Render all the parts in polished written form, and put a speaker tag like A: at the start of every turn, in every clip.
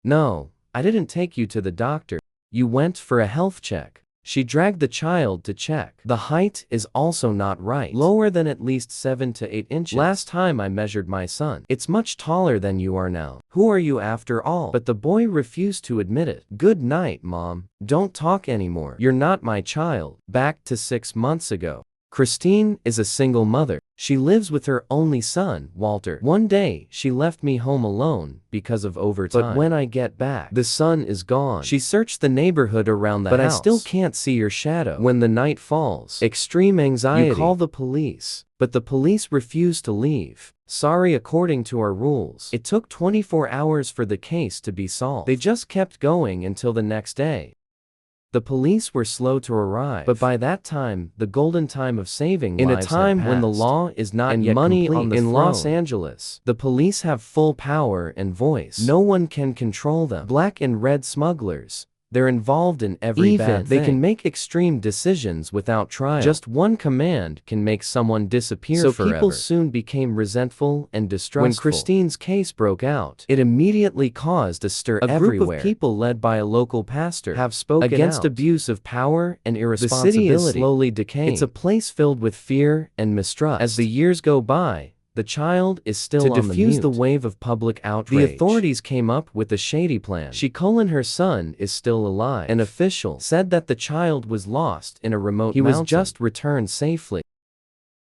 A: No, I didn't take you to the doctor. You went for a health check. She dragged the child to check. The height is also not right. Lower than at least 7 to 8 inches. Last time I measured my son. It's much taller than you are now. Who are you after all? But the boy refused to admit it. Good night, Mom. Don't talk anymore. You're not my child. Back to 6 months ago. Christine is a single mother. She lives with her only son, Walter. One day, she left me home alone because of overtime. But when I get back, the son is gone. She searched the neighborhood around the house, but I still can't see your shadow. When the night falls, extreme anxiety. You call the police, but the police refuse to leave. Sorry, according to our rules. It took 24 hours for the case to be solved. They just kept going until the next day. The police were slow to arrive, but by that time, the golden time of saving lives had passed. In a time when the law is not yet complete in Los Angeles, the police have full power and voice. No one can control them. Black and red smugglers. They're involved in every bad thing. They can make extreme decisions without trial. Just one command can make someone disappear forever. So people soon became resentful and distrustful. When Christine's case broke out, it immediately caused a stir everywhere. A group of people led by a local pastor have spoken against abuse of power and irresponsibility. The city is slowly decaying. It's a place filled with fear and mistrust. As the years go by, the child is still on the mute. To defuse the wave of public outrage, the authorities came up with a shady plan. Her son is still alive. An official said that the child was lost in a remote mountain. He was just returned safely.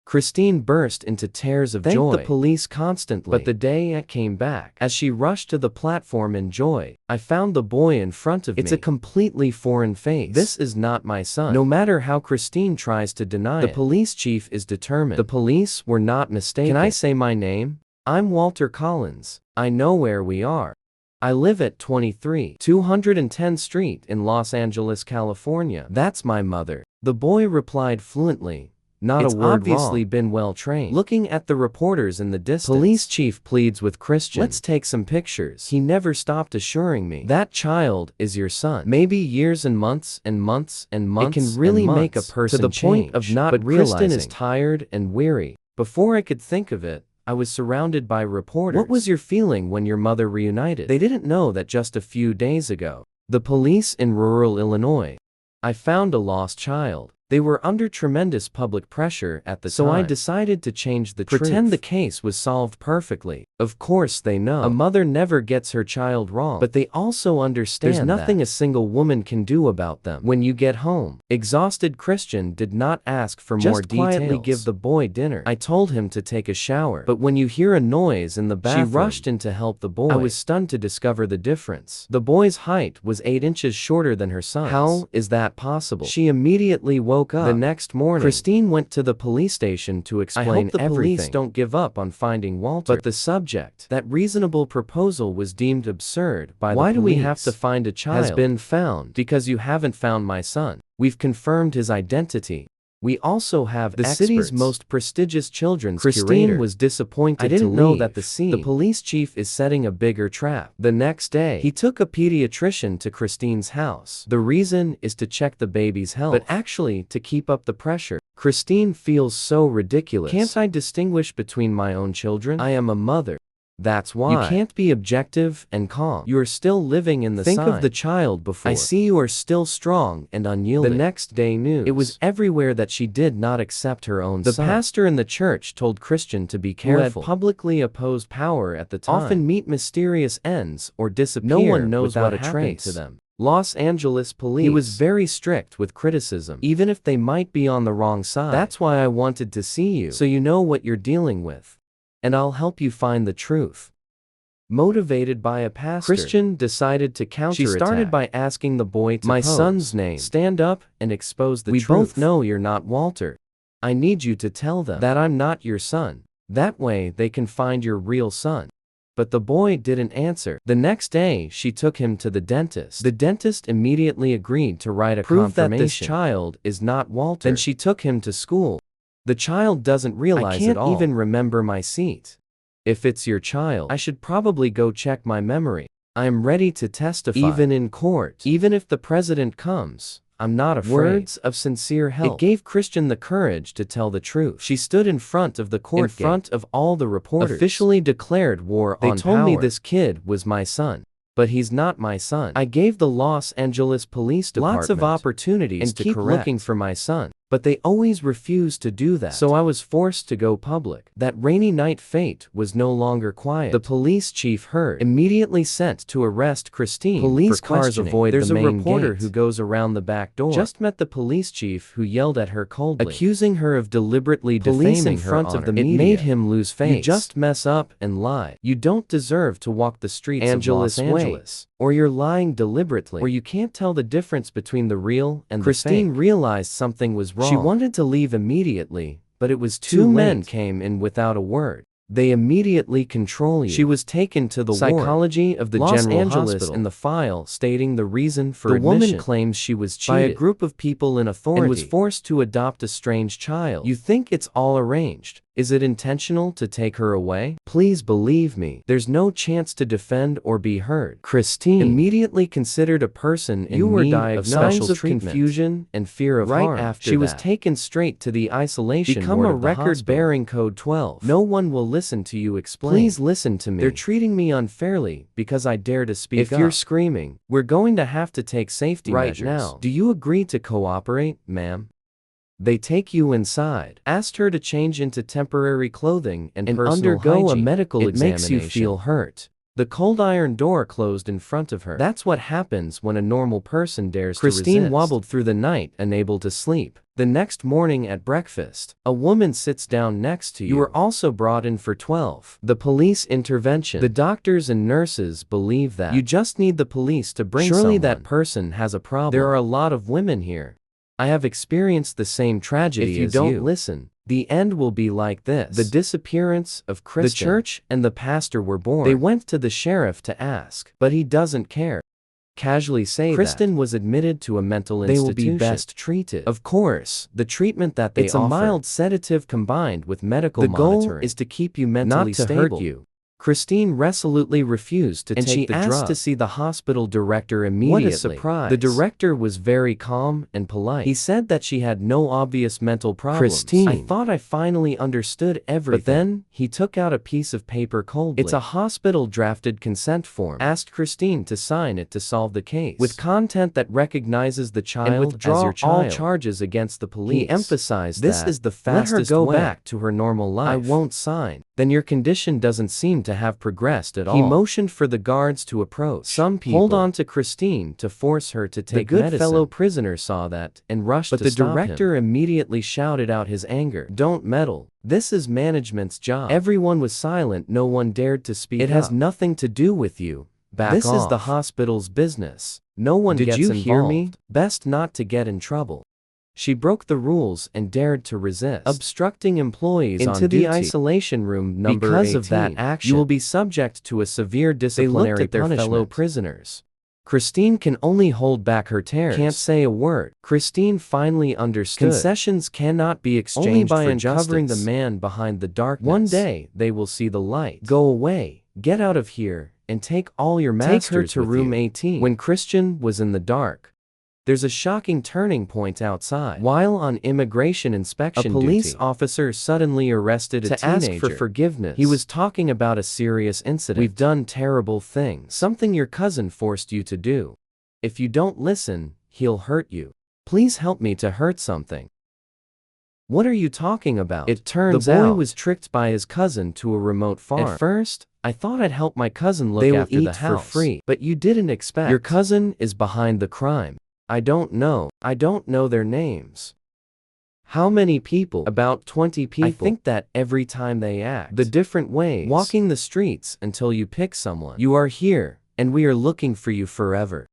A: Christine burst into tears of joy. Thanked the police constantly, but the day it came back, as she rushed to the platform in joy, I found the boy in front of me. It's a completely foreign face. This is not my son. No matter how Christine tries to deny it, the police chief is determined. The police were not mistaken. Can I say my name? I'm Walter Collins. I know where we are. I live at 210 Street in Los Angeles, California. That's my mother. The boy replied fluently. Not a word obviously wrong. Been well trained. Looking at the reporters in the distance, police chief pleads with Christian. Let's take some pictures. He never stopped assuring me. That child is your son. Maybe years and months and months and months. It can really make a person to the point of not realizing. Kristen is tired and weary. Before I could think of it, I was surrounded by reporters. What was your feeling when your mother reunited? They didn't know that just a few days ago, the police in rural Illinois, I found a lost child. They were under tremendous public pressure at the time. So I decided to change the truth. Pretend the case was solved perfectly. Of course they know. A mother never gets her child wrong. But they also understand there's nothing a single woman can do about them. When you get home, exhausted Christian did not ask for more details. Just quietly give the boy dinner. I told him to take a shower. But when you hear a noise in the bathroom, she rushed in to help the boy. I was stunned to discover the difference. The boy's height was 8 inches shorter than her son's. How is that possible? She immediately woke up. The next morning, Christine went to the police station to explain everything. I hope the police don't give up on finding Walter. But the subject, that reasonable proposal was deemed absurd by the police. Why do we have to find a child? Has been found. Because you haven't found my son. We've confirmed his identity. We also have the city's most prestigious children's curator. Christine was disappointed. I didn't know that the police chief is setting a bigger trap. The next day, he took a pediatrician to Christine's house. The reason is to check the baby's health, but actually to keep up the pressure. Christine feels so ridiculous. Can't I distinguish between my own children? I am a mother. That's why. You can't be objective and calm. You are still living in the Think of the child before. I see you are still strong and unyielding. The next day news. It was everywhere that she did not accept her own son. The pastor in the church told Christian to be careful. Who had publicly opposed power at the time. Often meet mysterious ends or disappear. No one knows what happened to them. Los Angeles police. He was very strict with criticism, even if they might be on the wrong side. That's why I wanted to see you, so you know what you're dealing with. And I'll help you find the truth. Motivated by a pastor, Christian decided to counterattack. She started by asking the boy to pose. My son's name. Stand up and expose the truth. We both know you're not Walter. I need you to tell them that I'm not your son. That way they can find your real son. But the boy didn't answer. The next day, she took him to the dentist. The dentist immediately agreed to write a confirmation. Prove that this child is not Walter. Then she took him to school. The child doesn't realize at all. I can't even remember my seat. If it's your child, I should probably go check my memory. I am ready to testify. Even in court. Even if the president comes, I'm not afraid. Words of sincere help. It gave Christian the courage to tell the truth. She stood in front of the court gate, in front of all the reporters, officially declared war on power. They told me this kid was my son. but he's not my son. I gave the Los Angeles Police Department lots of opportunities and to keep looking for my son, but they always refused to do that. So I was forced to go public. That rainy night fate was no longer quiet. The police chief heard, immediately sent to arrest Christine. Police cars avoid the main reporter who goes around the back door. Just met the police chief who yelled at her coldly, accusing her of deliberately defaming her honor. Of the media. It made him lose face. You just mess up and lie. You don't deserve to walk the streets of Los Angeles. Or you're lying deliberately. Or you can't tell the difference between the real and the fake. Christine realized something was wrong. She wanted to leave immediately, but it was too late. Two men came in without a word. They immediately control you. She was taken to the psychology of the Los General Angeles Hospital in the file stating the reason for admission. The woman claims she was cheated by a group of people in authority and was forced to adopt a strange child. You think it's all arranged. Is it intentional to take her away? Please believe me, there's no chance to defend or be heard. Christine immediately considered a person in need of special treatment. Confusion and fear of harm. After she was taken straight to the isolation ward of the hospital. Become a record bearing code 12. No one will listen to you explain. Please listen to me. They're treating me unfairly because I dare to speak up. If you're screaming, we're going to have to take safety measures. Right now. Do you agree to cooperate, ma'am? They take you inside, asked her to change into temporary clothing and undergo a medical examination. It makes you feel hurt. The cold iron door closed in front of her. That's what happens when a normal person dares to resist. Christine wobbled through the night, unable to sleep. The next morning at breakfast, a woman sits down next to you. You were also brought in for 12. The police intervention. The doctors and nurses believe that you just need the police to bring someone. Surely that person has a problem. There are a lot of women here. I have experienced the same tragedy as you. If you don't listen, the end will be like this. The disappearance of Kristen. The church and the pastor were born. They went to the sheriff to ask, but he doesn't care. Casually say Kristen was admitted to a mental institution. They will be best treated. Of course, the treatment that they offer. It's a mild sedative combined with medical monitoring. The goal is to keep you mentally stable. Not to hurt you. Christine resolutely refused to take the drug. And she asked to see the hospital director immediately. What a surprise. The director was very calm and polite. He said that she had no obvious mental problems. Christine, I thought I finally understood everything. But then, he took out a piece of paper coldly. It's a hospital-drafted consent form. Asked Christine to sign it to solve the case. With content that recognizes the child and withdraw as your child. All charges against the police. He emphasized this is the fastest way. Let her go back to her normal life. I won't sign. Then your condition doesn't seem to have progressed at all. He motioned for the guards to approach. Some people hold on to Christine to force her to take medicine. The good fellow prisoner saw that and rushed to stop him. But the director immediately shouted out his anger. Don't meddle. This is management's job. Everyone was silent. No one dared to speak up. It has nothing to do with you. Back off. This is the hospital's business. No one gets involved. Did you hear me? Best not to get in trouble. She broke the rules and dared to resist, obstructing employees on duty. The isolation room number 18. Because of that action, you will be subject to a severe disciplinary punishment. They looked at their fellow prisoners. Christine can only hold back her tears. Can't say a word. Christine finally understood. Concessions cannot be exchanged only by uncovering the man behind the darkness. One day, they will see the light. Go away, get out of here, and take all your masters with you. Take her to room 18. When Christian was in the dark, there's a shocking turning point outside. While on immigration inspection duty, a police officer suddenly arrested a teenager to ask for forgiveness. He was talking about a serious incident. We've done terrible things. Something your cousin forced you to do. If you don't listen, he'll hurt you. Please help me to hurt something. What are you talking about? It turns out the boy was tricked by his cousin to a remote farm. At first, I thought I'd help my cousin look after the house for free. But you didn't expect. Your cousin is behind the crime. I don't know their names. How many people? About 20 people. I think that every time they act the different ways, walking the streets until you pick someone. You are here, and we are looking for you forever.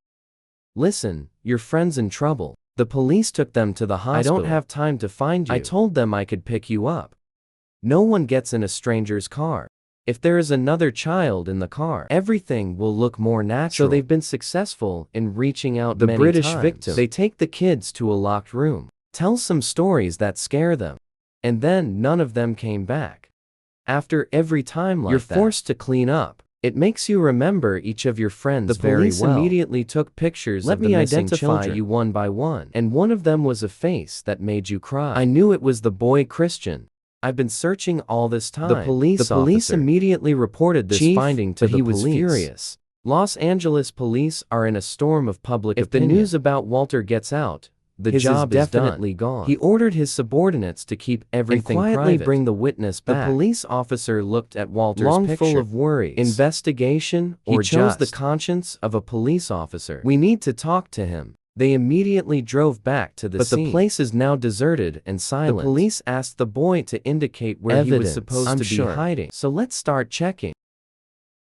A: Listen, your friend's in trouble. The police took them to the hospital. I don't have time to find you. I told them I could pick you up. No one gets in a stranger's car. If there is another child in the car, everything will look more natural. So they've been successful in reaching out many British times. Victim. They take the kids to a locked room, tell some stories that scare them, and then none of them came back. After every time like that, you're forced to clean up. It makes you remember each of your friends very well. The police immediately took pictures of the missing children. Let me identify you one by one. And one of them was a face that made you cry. I knew it was the boy Christian. I've been searching all this time. The police immediately reported this finding to the police. He was furious. Los Angeles police are in a storm of public opinion. If the news about Walter gets out, the job is definitely gone. He ordered his subordinates to keep everything private. And quietly bring the witness back. The police officer looked at Walter's picture. Full of worries. Investigation or he chose the conscience of a police officer. We need to talk to him. They immediately drove back to the scene. But the place is now deserted and silent. The police asked the boy to indicate where he was supposed to be hiding. So let's start checking.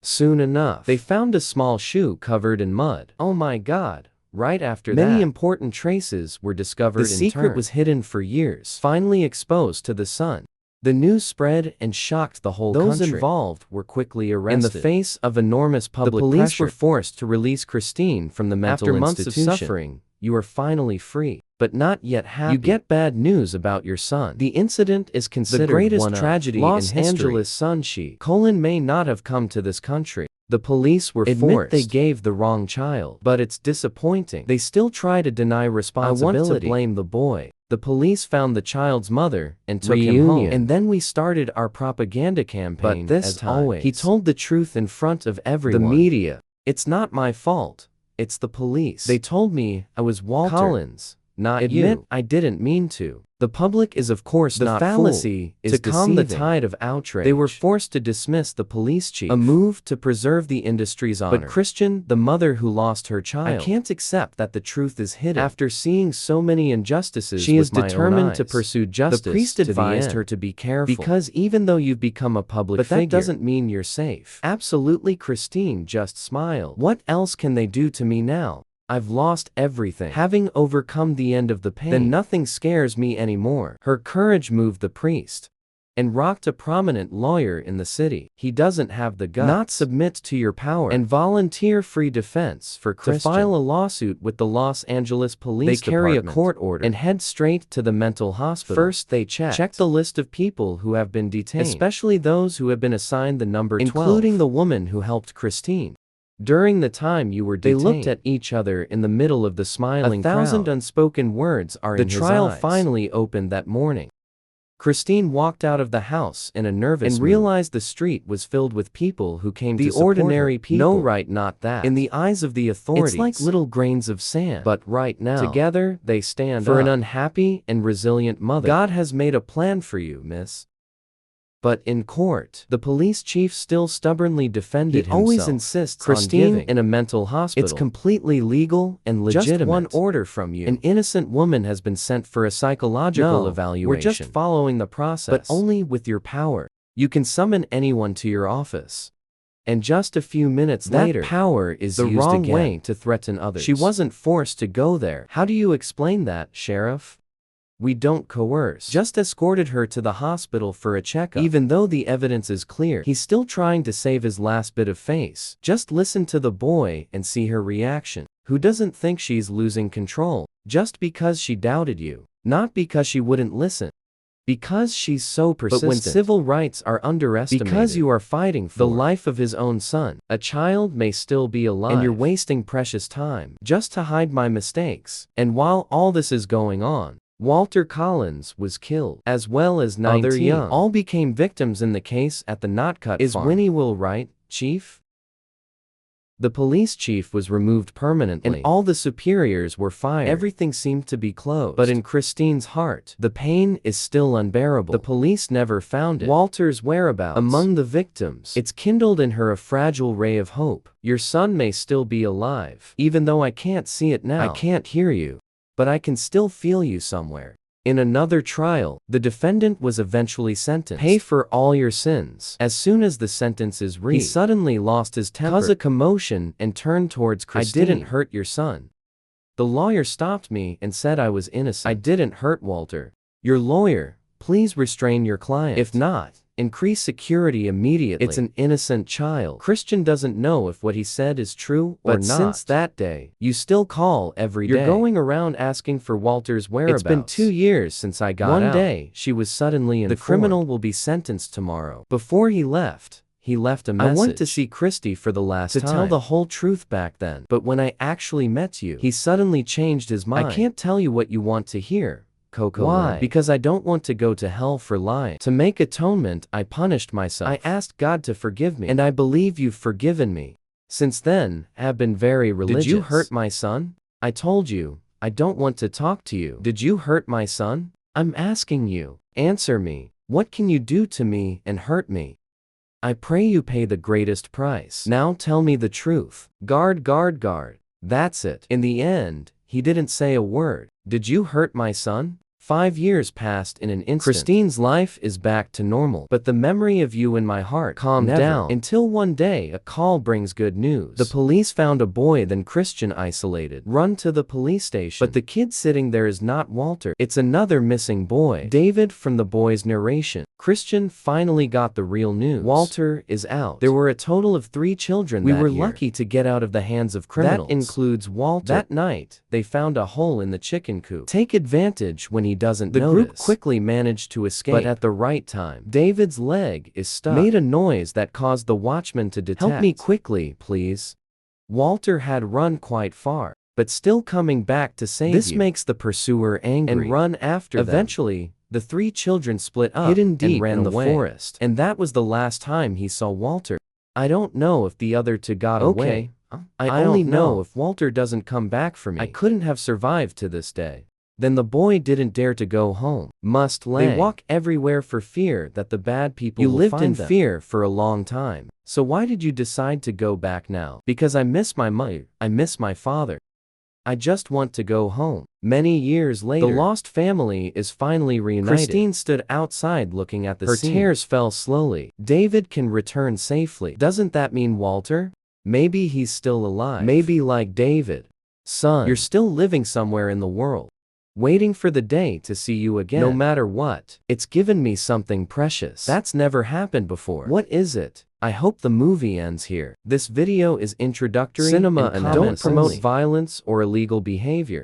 A: Soon enough, they found a small shoe covered in mud. Oh my God. Right after that, many important traces were discovered. The secret was hidden for years, finally exposed to the sun. The news spread and shocked the whole country. Those involved were quickly arrested. In the face of enormous public pressure, the police were forced to release Christine from the mental institution. After months of suffering, you are finally free, but not yet happy. You get bad news about your son. The incident is considered the greatest tragedy in history. Los Angeles Sun Colin may not have come to this country. The police were forced. They gave the wrong child. But it's disappointing. They still try to deny responsibility. I want to blame the boy. The police found the child's mother and took him home. And then we started our propaganda campaign. But this time, always, he told the truth in front of everyone. The media. It's not my fault. It's the police. They told me I was Walter Collins, not you. I didn't mean to. The public is of course not fooled. The fallacy is to calm the tide of outrage. They were forced to dismiss the police chief, a move to preserve the industry's honor. But Christian, the mother who lost her child, I can't accept that the truth is hidden. After seeing so many injustices, she is determined to pursue justice. The priest advised her to be careful, because even though you've become a public figure, that doesn't mean you're safe. Absolutely. Christine just smiled. What else can they do to me now? I've lost everything. Having overcome the end of the pain, then nothing scares me anymore. Her courage moved the priest and rocked a prominent lawyer in the city. He doesn't have the guts not submit to your power and volunteer free defense for Christian. To file a lawsuit with the Los Angeles Police Department. They carry a court order and head straight to the mental hospital. First they check the list of people who have been detained, especially those who have been assigned the number 12, including the woman who helped Christine. During the time you were detained, they looked at each other in the middle of the smiling crowd. 1,000 unspoken words are in his eyes. The trial finally opened that morning. Christine walked out of the house in a nervous mood and realized the street was filled with people who came to support her. The ordinary people. No, right, not that. In the eyes of the authorities, it's like little grains of sand. But right now, together they stand for an unhappy and resilient mother. God has made a plan for you, miss. But in court, the police chief still stubbornly defended himself. He always insists Christine on giving in a mental hospital. It's completely legal and legitimate. Just one order from you. An innocent woman has been sent for a psychological evaluation. We're just following the process. But only with your power. You can summon anyone to your office. And just a few minutes later, that power is the wrong way to threaten others. She wasn't forced to go there. How do you explain that, Sheriff? We don't coerce. Just escorted her to the hospital for a checkup. Even though the evidence is clear, he's still trying to save his last bit of face. Just listen to the boy and see her reaction. Who doesn't think she's losing control? Just because she doubted you. Not because she wouldn't listen. Because she's so persistent. But when civil rights are underestimated, because you are fighting for the life of his own son, a child may still be alive. And you're wasting precious time just to hide my mistakes. And while all this is going on, Walter Collins was killed, as well as 19 other young. All became victims in the case at the Notcut farm. Is Winnie Will right, Chief? The police chief was removed permanently, and all the superiors were fired. Everything seemed to be closed. But in Christine's heart, the pain is still unbearable. The police never found Walter's whereabouts among the victims. It's kindled in her a fragile ray of hope. Your son may still be alive, even though I can't see it now. I can't hear you. But I can still feel you somewhere. In another trial, the defendant was eventually sentenced. Pay for all your sins. As soon as the sentence is read, he suddenly lost his temper, caused a commotion, and turned towards Christine. I didn't hurt your son. The lawyer stopped me and said I was innocent. I didn't hurt Walter. Your lawyer, please restrain your client. If not, increase security immediately. It's an innocent child. Christian doesn't know if what he said is true or not. But since that day, you still call every day. You're going around asking for Walter's whereabouts. It's been 2 years since I got out. One day, she was suddenly informed. The criminal will be sentenced tomorrow. Before he left a message. I went to see Christy for the last time. To tell the whole truth back then. But when I actually met you, he suddenly changed his mind. I can't tell you what you want to hear. Coco. Why? Because I don't want to go to hell for lying. To make atonement, I punished myself. I asked God to forgive me, and I believe you've forgiven me. Since then, have been very religious.
B: Did you hurt
A: my son? I told you, I don't want to talk to you. Did you hurt my son? I'm asking you. Answer me. What can you do to me and hurt me? I pray you pay the greatest price. Now tell me the truth. Guard, guard, guard. That's it. In the end, he didn't say a word. Did you hurt my son? 5 years passed in an instant. Christine's life is back to normal, but the memory of you in my heart calmed down until one day a call brings good news. The police found a boy, then Christian isolated. Run to the police station. But the kid sitting there is not Walter. It's another missing boy. David. From the boy's narration, Christian finally got the real news. Walter is out. There were a total of 3 children that year. We were lucky to get out of the hands of criminals. That includes Walter. That night, they found a hole in the chicken coop. Take advantage when he doesn't notice. The group quickly managed to escape, but at the right time, David's leg is stuck. Made a noise that caused the watchman to detect. Help me quickly, please. Walter had run quite far, but still coming back to save you. This makes the pursuer angry and run after them. Eventually, the 3 children split up, hidden deep and ran in the forest. And that was the last time he saw Walter. I don't know if the other 2 got away. I only know if Walter doesn't come back for me. I couldn't have survived to this day. Then the boy didn't dare to go home. They walk everywhere for fear that the bad people will find them. You lived in fear for a long time. So why did you decide to go back now? Because I miss my mother. I miss my father. I just want to go home. Many years later, the lost family is finally reunited. Christine stood outside looking at the scene. Her tears fell slowly. David can return safely. Doesn't that mean Walter? Maybe he's still alive. Maybe like David. Son, you're still living somewhere in the world, waiting for the day to see you again. No matter what, it's given me something precious. That's never happened before. What is it? I hope the movie ends here. This video is introductory cinema and don't promote violence or illegal behavior.